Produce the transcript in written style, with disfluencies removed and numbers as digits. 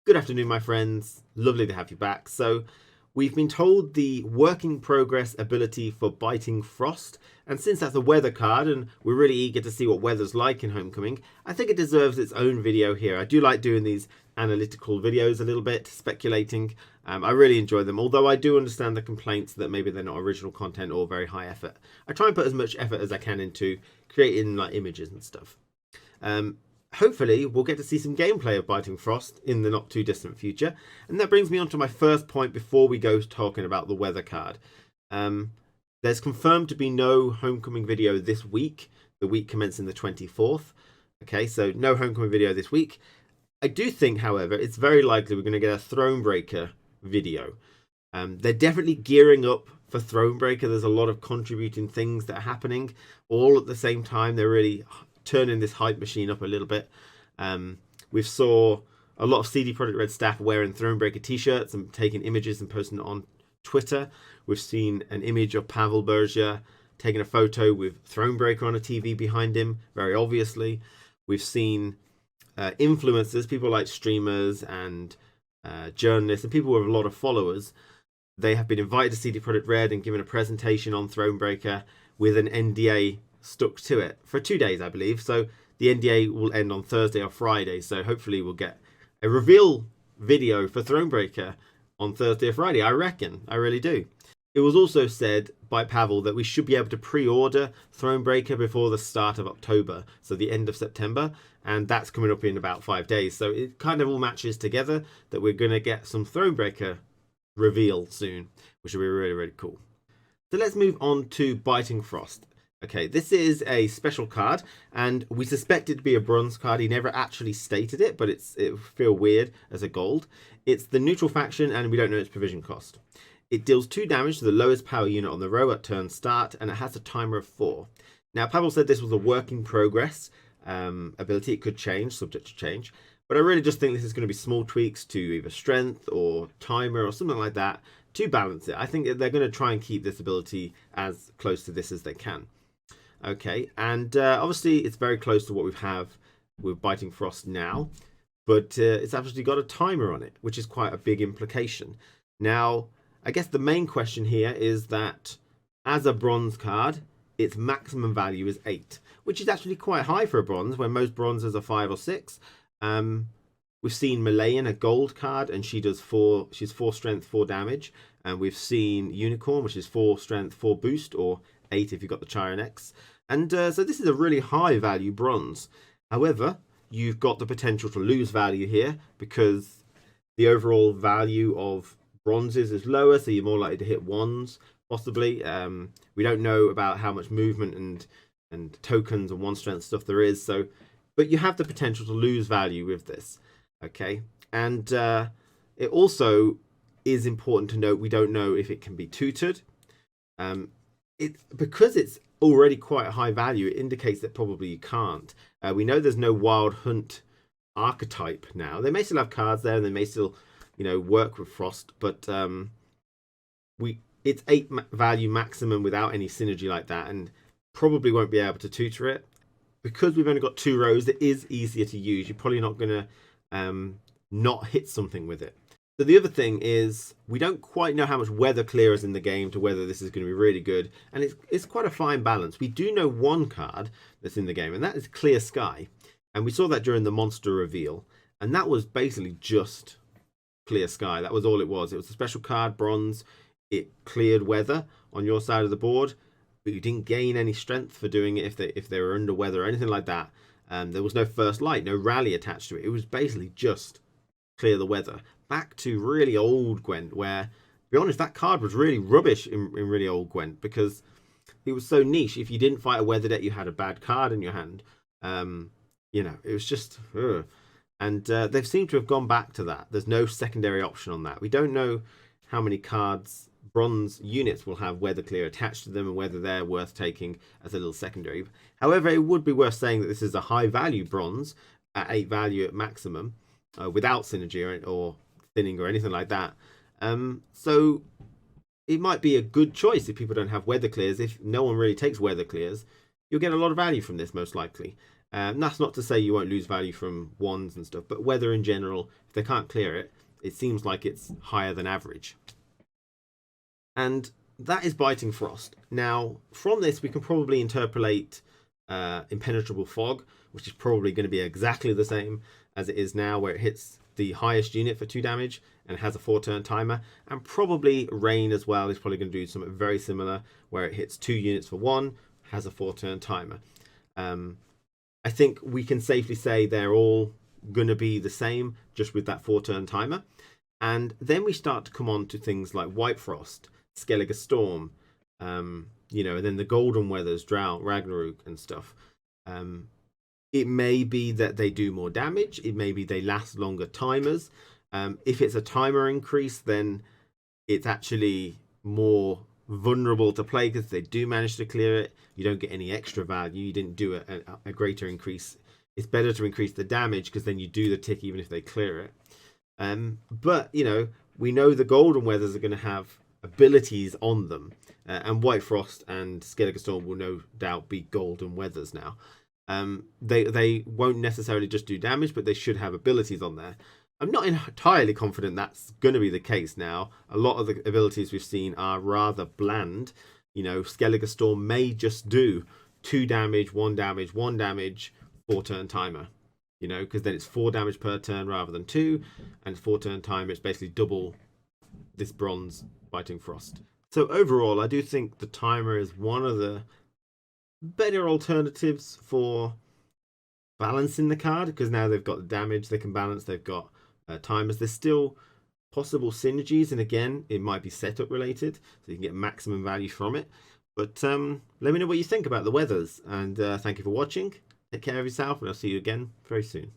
Good afternoon, my friends. Lovely to have you back. So, we've been told the working progress ability for Biting Frost, and since that's a weather card and we're really eager to see what weather's like in Homecoming, I think it deserves its own video here. I do like doing these analytical videos a little bit, speculating. I really enjoy them, although I do understand the complaints that maybe they're not original content or very high effort. I try and put as much effort as I can into creating like images and stuff. Hopefully we'll get to see some gameplay of Biting Frost in the not too distant future. And that brings me on to my first point before we go talking about the weather card. There's confirmed to be no Homecoming video this week, the week commencing the 24th. Okay, so no Homecoming video this week. I do think, however, it's very likely we're going to get a Thronebreaker video. They're definitely gearing up for Thronebreaker. There's a lot of contributing things that are happening all at the same time. They're really turning this hype machine up a little bit. We saw a lot of CD Projekt Red staff wearing Thronebreaker t-shirts and taking images and posting it on Twitter. We've seen an image of Pavel Berger taking a photo with Thronebreaker on a TV behind him, very obviously. We've seen influencers, people like streamers and journalists and people with a lot of followers. They have been invited to CD Projekt Red and given a presentation on Thronebreaker with an NDA stuck to it for 2 days, I believe. So the NDA will end on Thursday or Friday. So hopefully we'll get a reveal video for Thronebreaker on Thursday or Friday. I reckon. I really do. It was also said by Pavel that we should be able to pre-order Thronebreaker before the start of October, so the end of September, and that's coming up in about 5 days. So it kind of all matches together that we're going to get some Thronebreaker reveal soon, which will be really, really cool. So let's move on to Biting Frost. Okay, this is a special card, and we suspect it to be a bronze card. He never actually stated it, but it will feel weird as a gold. It's the neutral faction, and we don't know its provision cost. It deals 2 damage to the lowest power unit on the row at turn start, and it has a timer of 4. Now, Pavel said this was a work in progress ability. It could change, subject to change, but I really just think this is going to be small tweaks to either strength or timer or something like that to balance it. I think they're going to try and keep this ability as close to this as they can. Okay, and obviously it's very close to what we have with Biting Frost now, but it's actually got a timer on it, which is quite a big implication. Now, I guess the main question here is that as a bronze card, its maximum value is 8, which is actually quite high for a bronze, when most bronzes are 5 or 6. We've seen Malayan, a gold card, and she's 4 strength, 4 damage. And we've seen Unicorn, which is 4 strength, 4 boost, or 8 if you've got the Chiron X. And so this is a really high value bronze. However, you've got the potential to lose value here because the overall value of bronzes is lower, so you're more likely to hit 1s, possibly. We don't know about how much movement and tokens and 1 strength stuff there is, so but you have the potential to lose value with this. Okay, and it also is important to note we don't know if it can be tutored. Because it's already quite a high value, it indicates that probably you can't. We know there's no Wild Hunt archetype now. They may still have cards there, and they may still, work with Frost, but it's 8 value maximum without any synergy like that, and probably won't be able to tutor it. Because we've only got 2 rows, it is easier to use. You're probably not going to not hit something with it. So the other thing is we don't quite know how much weather clear is in the game to whether this is going to be really good, and it's quite a fine balance. We do know 1 card that's in the game, and that is Clear Sky, and we saw that during the monster reveal, and that was basically just Clear Sky. That was all it was. It was a special card, bronze. It cleared weather on your side of the board, but you didn't gain any strength for doing it if they were under weather or anything like that. There was no first light, no rally attached to it. It was basically just clear the weather. Back to really old Gwent, where, to be honest, that card was really rubbish in really old Gwent because it was so niche. If you didn't fight a weather deck, you had a bad card in your hand. It was just... And they've seemed to have gone back to that. There's no secondary option on that. We don't know how many cards bronze units will have weather clear attached to them and whether they're worth taking as a little secondary. However, it would be worth saying that this is a high value bronze at 8 value at maximum without synergy or thinning or anything like that. So it might be a good choice if people don't have weather clears. If no one really takes weather clears, you'll get a lot of value from this most likely. That's not to say you won't lose value from wands and stuff, but weather in general, if they can't clear it, it seems like it's higher than average. And that is Biting Frost. Now, from this, we can probably interpolate Impenetrable Fog, which is probably going to be exactly the same as it is now, where it hits the highest unit for 2 damage and has a 4-turn timer. And probably Rain as well is probably going to do something very similar, where it hits 2 units for 1, has a 4-turn timer. I think we can safely say they're all going to be the same, just with that 4-turn timer. And then we start to come on to things like White Frost, Skellige Storm, you know, and then the Golden Weathers, Drought, Ragnarok and stuff. It may be that they do more damage. It may be they last longer timers. If it's a timer increase, then it's actually more vulnerable to play because they do manage to clear it. You don't get any extra value. You didn't do a greater increase. It's better to increase the damage because then you do the tick even if they clear it. But, you know, we know the Golden Weathers are going to have abilities on them. And White Frost and Skellige Storm will no doubt be Golden Weathers now. They won't necessarily just do damage, but they should have abilities on there. I'm not entirely confident that's going to be the case now. A lot of the abilities we've seen are rather bland. You know, Skellige Storm may just do 2 damage, 1 damage, 1 damage, 4-turn timer. You know, because then it's 4 damage per turn rather than 2, and 4-turn timer, it's basically double this bronze Biting Frost. So overall, I do think the timer is one of the better alternatives for balancing the card, because now they've got the damage they can balance, they've got timers. There's still possible synergies, and again, it might be setup related, so you can get maximum value from it. But let me know what you think about the weathers, and thank you for watching. Take care of yourself, and I'll see you again very soon.